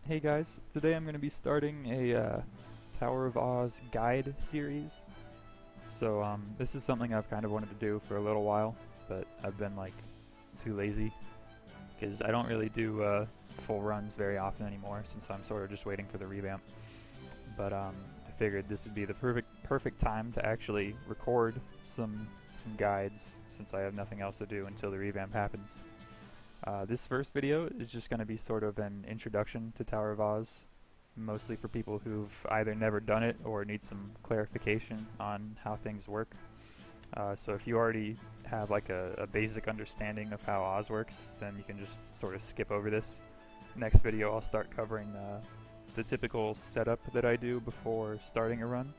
Hey guys, today I'm going to be starting a Tower of Oz guide series. This is something I've kind of wanted to do for a little while, but I've been like too lazy because I don't really do full runs very often anymore since I'm sort of just waiting for the revamp. But I figured this would be the perfect time to actually record some guides since I have nothing else to do until the revamp happens. This first video is just going to be sort of an introduction to Tower of Oz, mostly for people who've either never done it or need some clarification on how things work. So if you already have like a basic understanding of how Oz works, then you can just sort of skip over this. Next video I'll start covering the typical setup that I do before starting a run.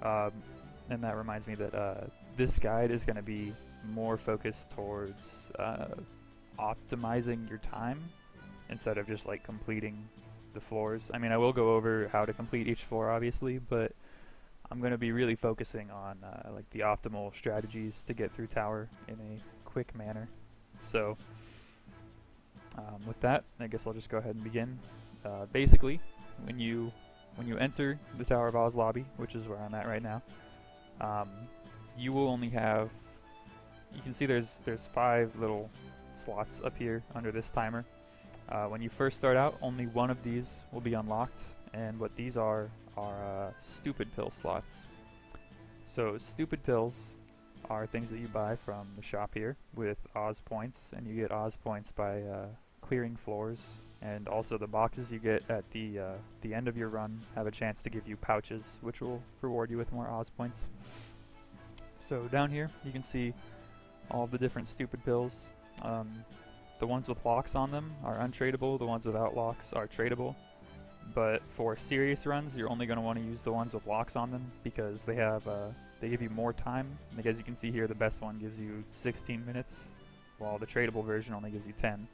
And that reminds me that this guide is going to be more focused towards optimizing your time instead of just like completing the floors. I mean, I will go over how to complete each floor obviously, but I'm going to be really focusing on like the optimal strategies to get through tower in a quick manner. So with that, I guess I'll just go ahead and begin. Basically, when you enter the Tower of Oz lobby, which is where I'm at right now, you will only have, you can see there's 5 little slots up here under this timer. When you first start out, only one of these will be unlocked, and what these are stupid pill slots. So stupid pills are things that you buy from the shop here with Oz points, and you get Oz points by clearing floors, and also the boxes you get at the end of your run have a chance to give you pouches, which will reward you with more Oz points. So down here you can see all the different stupid pills. The ones with locks on them are untradeable, the ones without locks are tradable. But for serious runs, you're only going to want to use the ones with locks on them because they give you more time. Like as you can see here, the best one gives you 16 minutes, while the tradable version only gives you 10.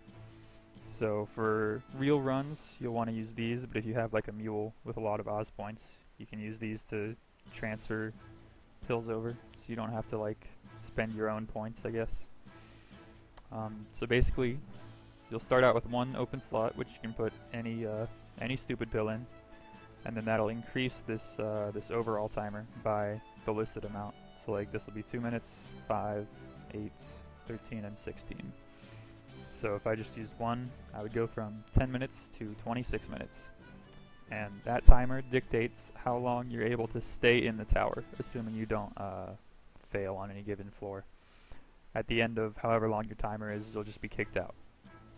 So for real runs, you'll want to use these, but if you have like a mule with a lot of Oz points, you can use these to transfer pills over, so you don't have to like spend your own points, I guess. So basically, you'll start out with one open slot, which you can put any stupid pill in, and then that'll increase this overall timer by the listed amount. So like this will be 2 minutes, 5, 8, 13, and 16. So if I just used one, I would go from 10 minutes to 26 minutes. And that timer dictates how long you're able to stay in the tower, assuming you don't fail on any given floor. At the end of however long your timer is, you'll just be kicked out.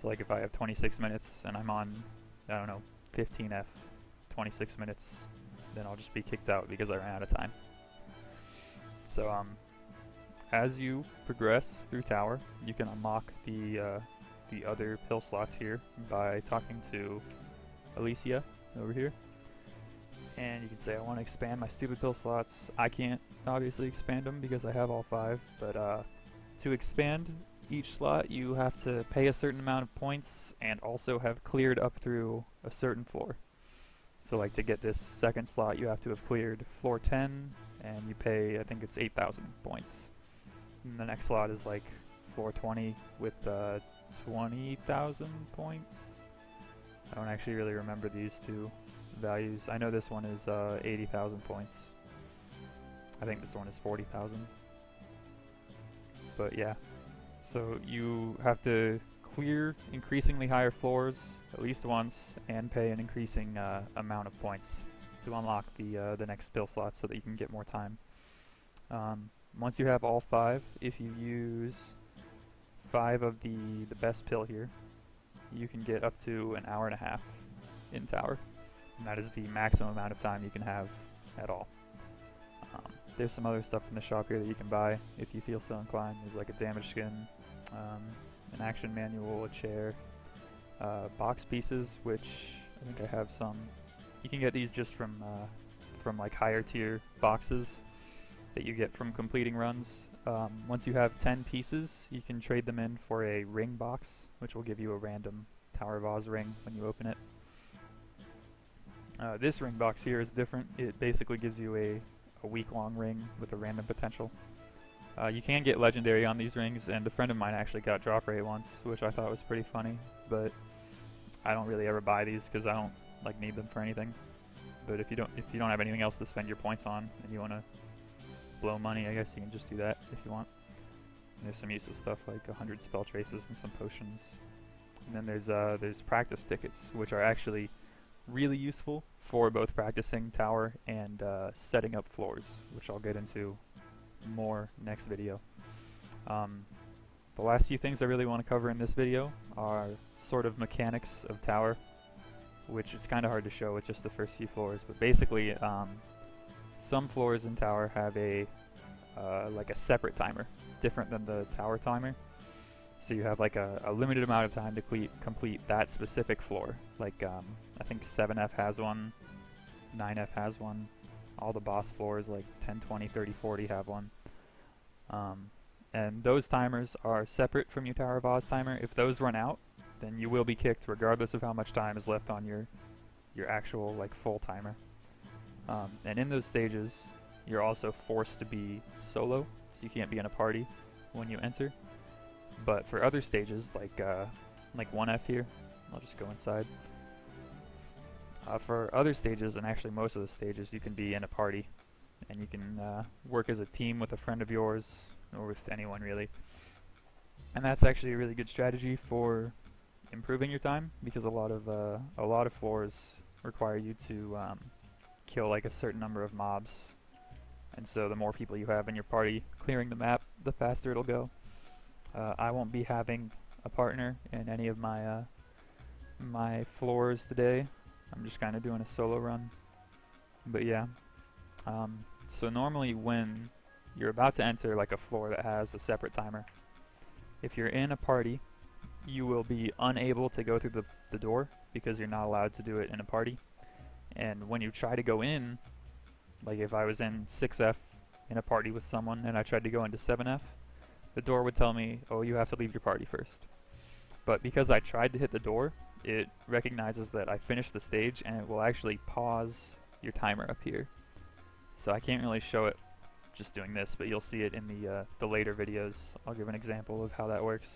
So like if I have 26 minutes and I'm on, I don't know, 15F, 26 minutes, then I'll just be kicked out because I ran out of time. So as you progress through tower, you can unlock the other pill slots here by talking to Alicia over here. And you can say, I want to expand my stupid pill slots. I can't obviously expand them because I have all 5, but to expand each slot, you have to pay a certain amount of points and also have cleared up through a certain floor. So like to get this second slot, you have to have cleared floor 10, and you pay, I think it's 8,000 points. And the next slot is like floor 20 with 20,000 points. I don't actually really remember these two values. I know this one is 80,000 points. I think this one is 40,000. But yeah, so you have to clear increasingly higher floors at least once and pay an increasing amount of points to unlock the next pill slot so that you can get more time. Once you have all 5, if you use 5 of the best pill here, you can get up to an hour and a half in tower, and that is the maximum amount of time you can have at all. There's some other stuff in the shop here that you can buy if you feel so inclined. There's like a damage skin, an action manual, a chair, box pieces, which I think I have some. You can get these just from like higher tier boxes that you get from completing runs. Once you have 10 pieces, you can trade them in for a ring box, which will give you a random Tower of Oz ring when you open it. This ring box here is different. It basically gives you a week-long ring with a random potential. You can get legendary on these rings, and a friend of mine actually got drop rate once, which I thought was pretty funny, but I don't really ever buy these because I don't like need them for anything. But if you don't have anything else to spend your points on and you want to blow money, I guess you can just do that if you want. And there's some useless stuff like 100 spell traces and some potions. And then there's practice tickets, which are actually really useful for both practicing tower and setting up floors, which I'll get into more next video. The last few things I really want to cover in this video are sort of mechanics of tower, which is kind of hard to show with just the first few floors, but basically some floors in tower have a like a separate timer, different than the tower timer. So you have like a limited amount of time to complete that specific floor. Like I think 7F has one, 9F has one, all the boss floors like 10, 20, 30, 40 have one. And those timers are separate from your Tower of Oz timer. If those run out, then you will be kicked regardless of how much time is left on your actual like full timer. And in those stages, you're also forced to be solo, so you can't be in a party when you enter. But for other stages, like 1F here, I'll just go inside. For other stages, and actually most of the stages, you can be in a party, and you can work as a team with a friend of yours, or with anyone really. And that's actually a really good strategy for improving your time, because a lot of floors require you to kill like a certain number of mobs, and so the more people you have in your party clearing the map, the faster it'll go. I won't be having a partner in any of my my floors today. I'm just kind of doing a solo run. But yeah, so normally when you're about to enter like a floor that has a separate timer, if you're in a party, you will be unable to go through the door because you're not allowed to do it in a party. And when you try to go in, like if I was in 6F in a party with someone and I tried to go into 7F, the door would tell me, oh, you have to leave your party first. But because I tried to hit the door, it recognizes that I finished the stage and it will actually pause your timer up here. So I can't really show it just doing this, but you'll see it in the later videos. I'll give an example of how that works.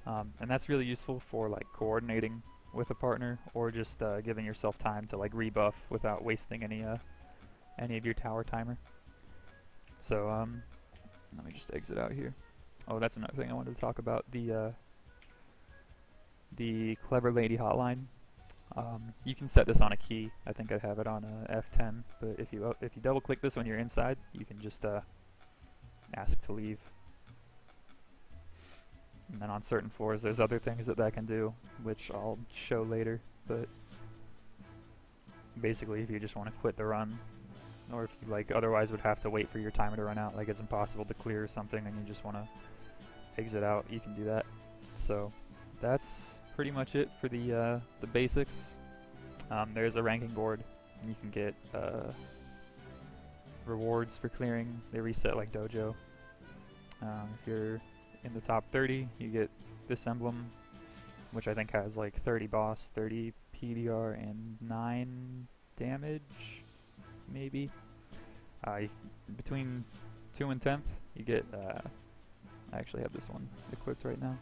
And that's really useful for like coordinating with a partner, or just giving yourself time to like rebuff without wasting any of your tower timer. So let me just exit out here. Oh, that's another thing I wanted to talk about, the Clever Lady hotline. You can set this on a key. I think I have it on F10, but if you double click this when you're inside, you can just ask to leave. And then on certain floors there's other things that can do, which I'll show later, but basically if you just want to quit the run, or if you like otherwise would have to wait for your timer to run out, like it's impossible to clear or something and you just want to exit out, you can do that. So that's pretty much it for the basics. There's a ranking board, and you can get rewards for clearing. They reset like Dojo. If you're in the top 30, you get this emblem, which I think has like 30 boss, 30 PDR, and 9 damage, maybe. Between 2 and 10th, you get, I actually have this one equipped right now.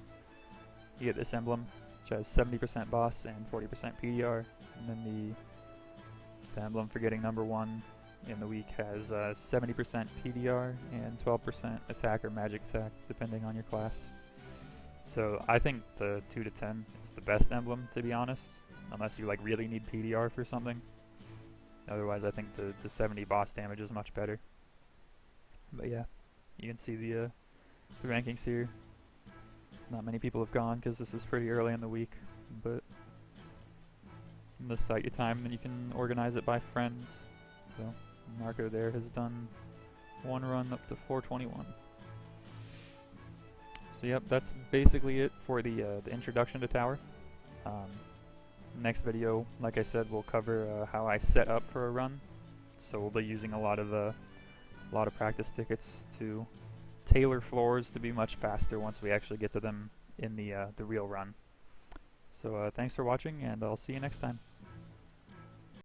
You get this emblem, which has 70% boss and 40% PDR, and then the emblem for getting number 1 in the week has 70% PDR and 12% attack or magic attack, depending on your class. So I think the 2 to 10 is the best emblem, to be honest, unless you like really need PDR for something. Otherwise, I think the 70 boss damage is much better. But yeah, you can see the rankings here. Not many people have gone because this is pretty early in the week, but in this site your time, then you can organize it by friends. So Marco there has done 1 run up to 421. So yep, that's basically it for the introduction to Tower. Next video, like I said, we'll cover how I set up for a run. So we'll be using a lot of practice tickets to tailor floors to be much faster once we actually get to them in the real run. So thanks for watching, and I'll see you next time.